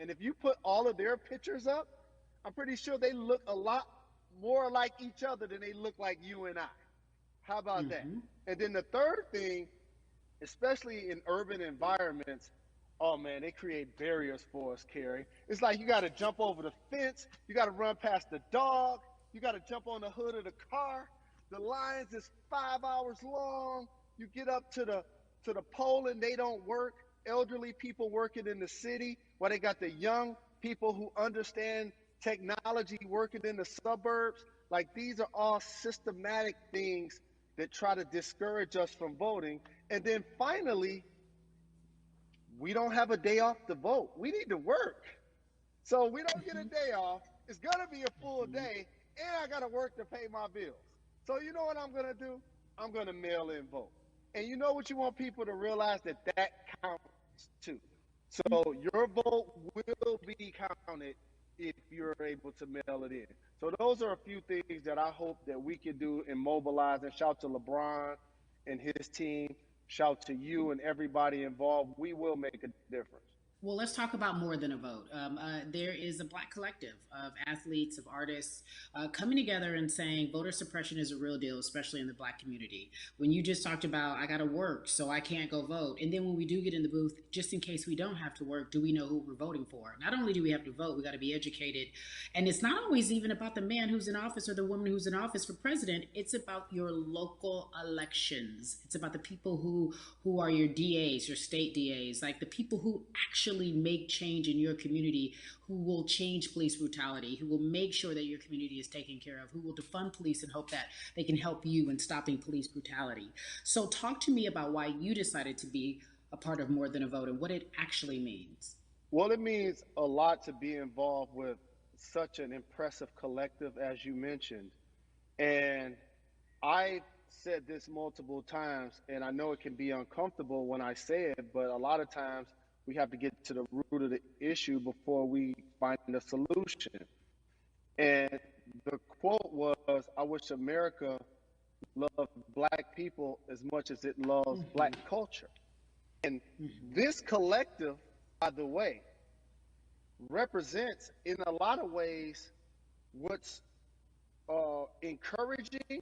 And if you put all of their pictures up, I'm pretty sure they look a lot more like each other than they look like you and I. How about that? Mm-hmm. And then the third thing, especially in urban environments, oh man, they create barriers for us, Carrie. It's like you got to jump over the fence, you got to run past the dog, you got to jump on the hood of the car. The lines is 5 hours long. You get up to the pole and they don't work. Elderly people working in the city, while they got the young people who understand technology working in the suburbs. Like these are all systematic things that try to discourage us from voting. And then finally, we don't have a day off to vote. We need to work. So we don't get a day off. It's going to be a full Mm-hmm. day, and I got to work to pay my bills. So you know what I'm going to do? I'm going to mail in vote. And you know what you want people to realize that that counts too. So your vote will be counted if you're able to mail it in. So those are a few things that I hope that we can do and mobilize. And shout to LeBron and his team. Shout to you and everybody involved. We will make a difference. Well, let's talk about more than a vote. There is a black collective of athletes, of artists coming together and saying voter suppression is a real deal, especially in the black community. When you just talked about, I got to work, so I can't go vote. And then when we do get in the booth, just in case we don't have to work, do we know who we're voting for? Not only do we have to vote, we got to be educated. And it's not always even about the man who's in office or the woman who's in office for president. It's about your local elections. It's about the people who are your DAs, your state DAs, like the people who actually make change in your community, who will change police brutality, who will make sure that your community is taken care of, who will defund police and hope that they can help you in stopping police brutality. So talk to me about why you decided to be a part of More Than a Vote and what it actually means. Well, it means a lot to be involved with such an impressive collective as you mentioned. And I said this multiple times, and I know it can be uncomfortable when I say it, but a lot of times we have to get to the root of the issue before we find a solution. And the quote was, I wish America loved black people as much as it loves black Mm-hmm. culture. And Mm-hmm. this collective, by the way, represents in a lot of ways what's encouraging,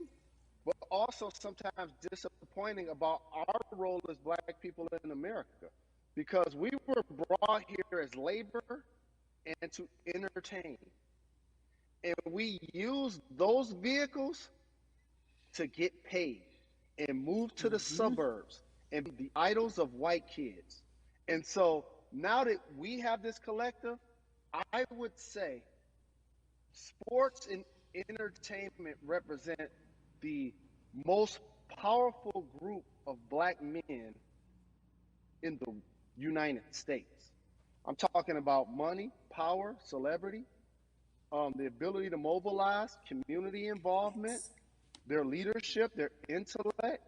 but also sometimes disappointing about our role as black people in America. Because we were brought here as labor and to entertain. And we use those vehicles to get paid and move to the Mm-hmm. suburbs and be the idols of white kids. And so now that we have this collective, I would say sports and entertainment represent the most powerful group of black men in the United States. I'm talking about money, power, celebrity, the ability to mobilize, community involvement, Yes. their leadership, their intellect.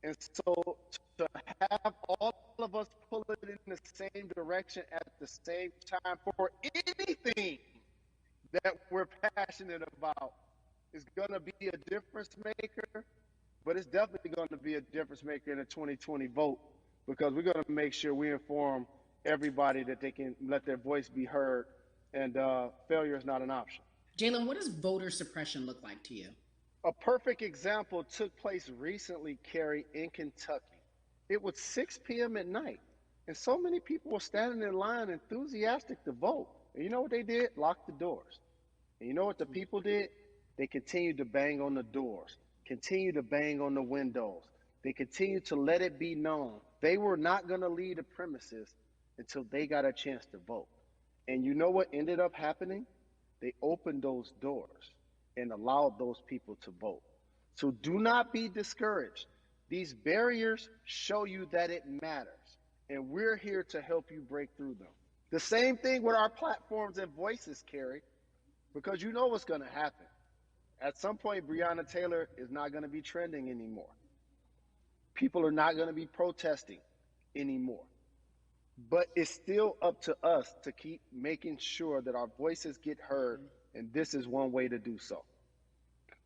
And so to have all of us pull it in the same direction at the same time for anything that we're passionate about is going to be a difference maker, but it's definitely going to be a difference maker in the 2020 vote because we're going to make sure we inform everybody that they can let their voice be heard, and failure is not an option. Jalen, what does voter suppression look like to you? A perfect example took place recently, Carrie, in Kentucky. It was 6 p.m. at night, and so many people were standing in line enthusiastic to vote. And you know what they did? Locked the doors. And you know what the people did? They continued to bang on the doors, continued to bang on the windows. They continued to let it be known they were not going to leave the premises until they got a chance to vote. And you know what ended up happening? They opened those doors and allowed those people to vote. So do not be discouraged. These barriers show you that it matters, and we're here to help you break through them. The same thing with our platforms and voices, Carrie, because you know what's going to happen. At some point, Breonna Taylor is not going to be trending anymore. People are not going to be protesting anymore. But it's still up to us to keep making sure that our voices get heard, and this is one way to do so.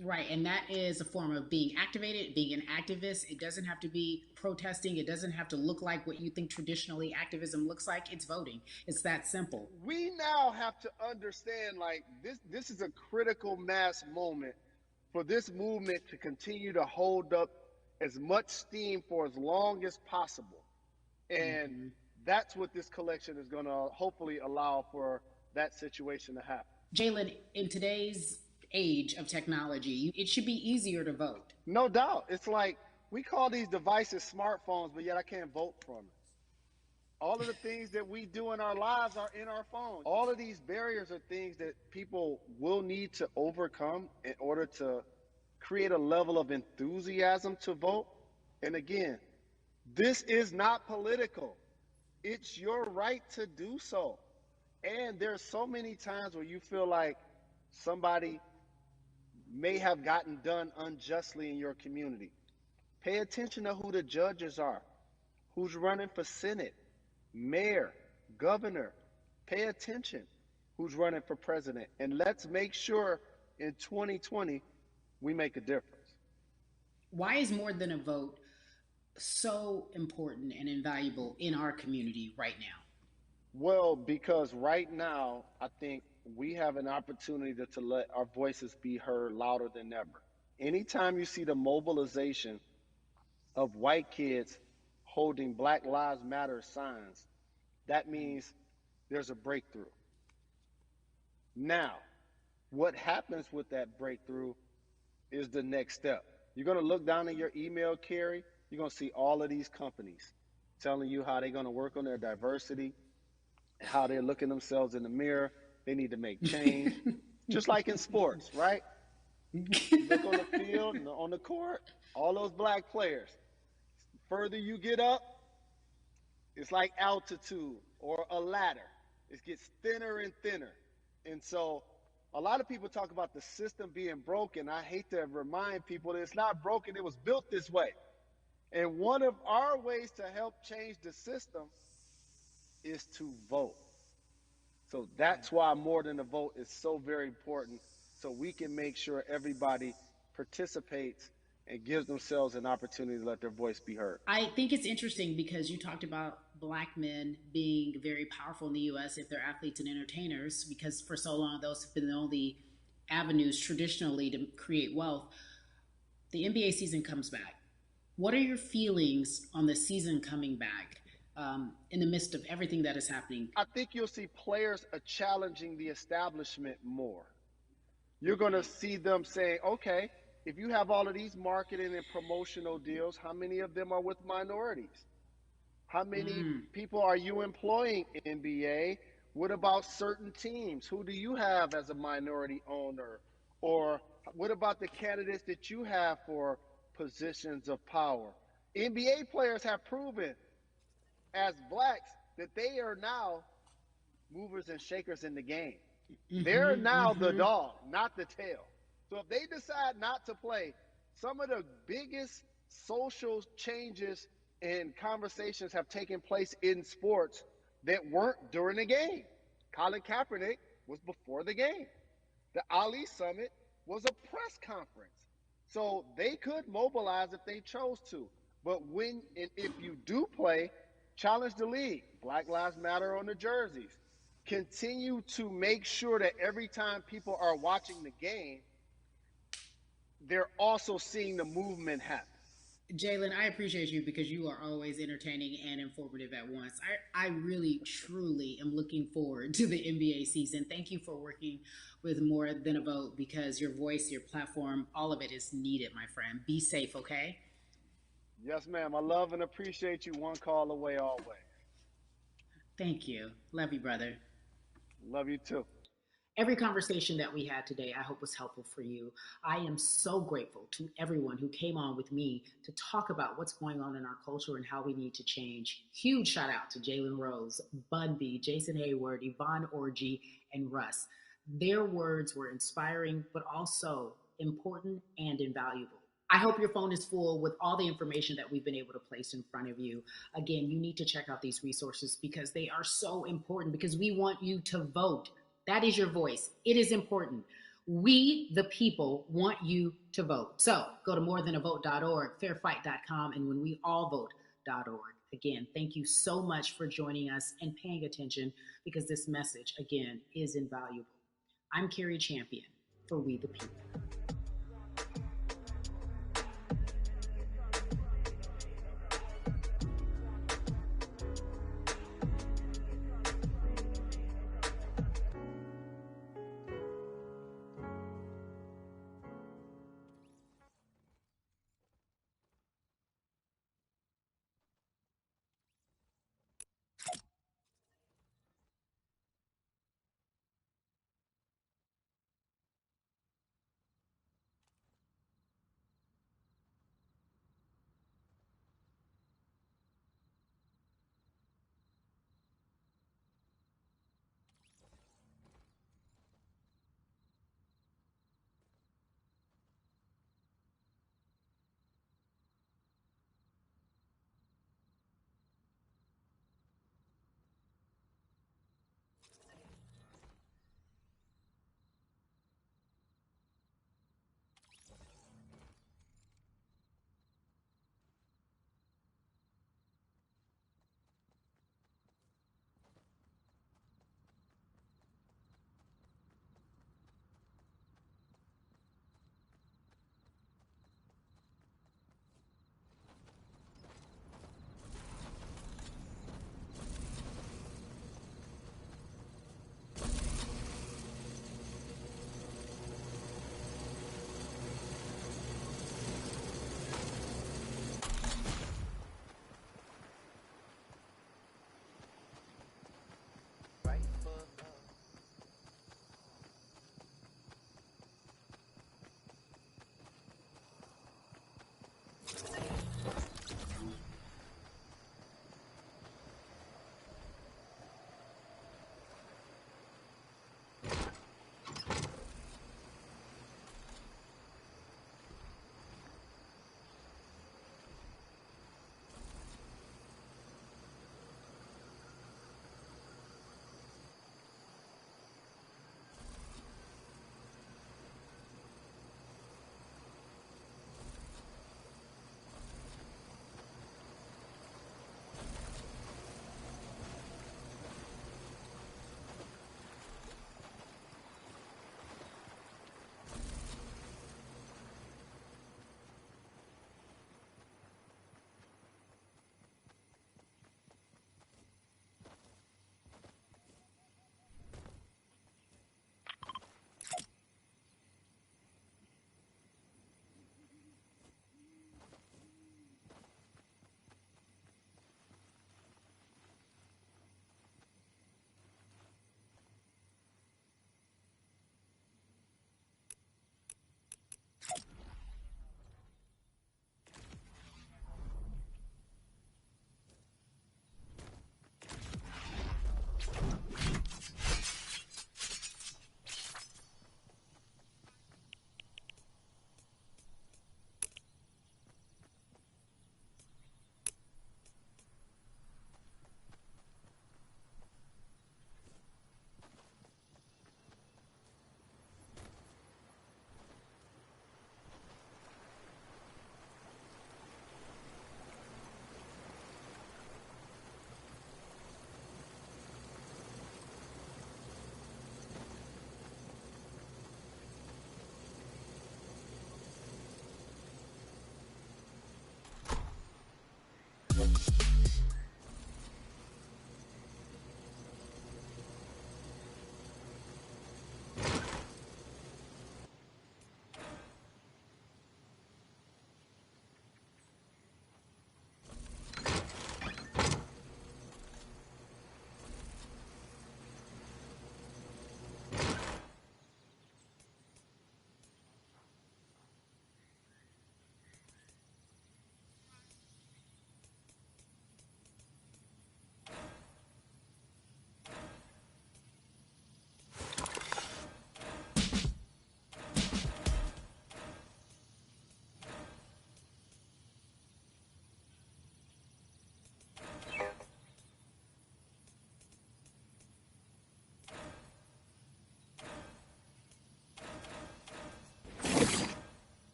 Right, and that is a form of being activated, being an activist. It doesn't have to be protesting. It doesn't have to look like what you think traditionally activism looks like. It's voting. It's that simple. We now have to understand like this is a critical mass moment for this movement to continue to hold up as much steam for as long as possible. And Hmm. that's what this collection is going to hopefully allow for that situation to happen. Jalen, in today's age of technology, it should be easier to vote. No doubt. It's like we call these devices smartphones, but yet I can't vote from it. All of the things that we do in our lives are in our phone. All of these barriers are things that people will need to overcome in order to create a level of enthusiasm to vote. And again, this is not political. It's your right to do so. And there's so many times where you feel like somebody may have gotten done unjustly in your community. Pay attention to who the judges are, who's running for Senate, mayor, governor. Pay attention who's running for president. And let's make sure in 2020 we make a difference. Why is more than a vote so important and invaluable in our community right now? Well, because right now, I think we have an opportunity to let our voices be heard louder than ever. Anytime you see the mobilization of white kids holding Black Lives Matter signs, that means there's a breakthrough. Now, what happens with that breakthrough is the next step. You're going to look down in your email, Carrie. You're going to see all of these companies telling you how they're going to work on their diversity, how they're looking themselves in the mirror. They need to make change, just like in sports, right? You look on the field and on the court, all those black players. Further you get up, it's like altitude or a ladder. It gets thinner and thinner. And so a lot of people talk about the system being broken. I hate to remind people that it's not broken, it was built this way. And one of our ways to help change the system is to vote. So that's why more than a vote is so very important. So we can make sure everybody participates and gives themselves an opportunity to let their voice be heard. I think it's interesting because you talked about black men being very powerful in the U.S. if they're athletes and entertainers, because for so long those have been the only avenues traditionally to create wealth. The NBA season comes back. What are your feelings on the season coming back in the midst of everything that is happening? I think you'll see players challenging the establishment more. You're going to see them saying, okay, if you have all of these marketing and promotional deals, how many of them are with minorities? How many Mm. people are you employing in NBA? What about certain teams? Who do you have as a minority owner? Or what about the candidates that you have for positions of power? NBA players have proven as blacks that they are now movers and shakers in the game. They're Mm-hmm, now the mm-hmm. dog, not the tail. So if they decide not to play, some of the biggest social changes and conversations have taken place in sports that weren't during the game. Colin Kaepernick was before the game. The Ali Summit was a press conference. So they could mobilize if they chose to. But when and if you do play, challenge the league. Black Lives Matter on the jerseys. Continue to make sure that every time people are watching the game, they're also seeing the movement happen. Jalen, I appreciate you because you are always entertaining and informative at once. I really, truly am looking forward to the NBA season. Thank you for working with More Than a Vote because your voice, your platform, all of it is needed, my friend. Be safe, okay? Yes, ma'am. I love and appreciate you. One call away always. Thank you. Love you, brother. Love you too. Every conversation that we had today, I hope was helpful for you. I am so grateful to everyone who came on with me to talk about what's going on in our culture and how we need to change. Huge shout out to Jalen Rose, Bun B, Jason Hayward, Yvonne Orgy, and Russ. Their words were inspiring, but also important and invaluable. I hope your phone is full with all the information that we've been able to place in front of you. Again, you need to check out these resources because they are so important because we want you to vote. That is your voice. It is important. We, the people, want you to vote. So go to morethanavote.org, fairfight.com, and whenweallvote.org. Again, thank you so much for joining us and paying attention because this message, again, is invaluable. I'm Carrie Champion for We the People.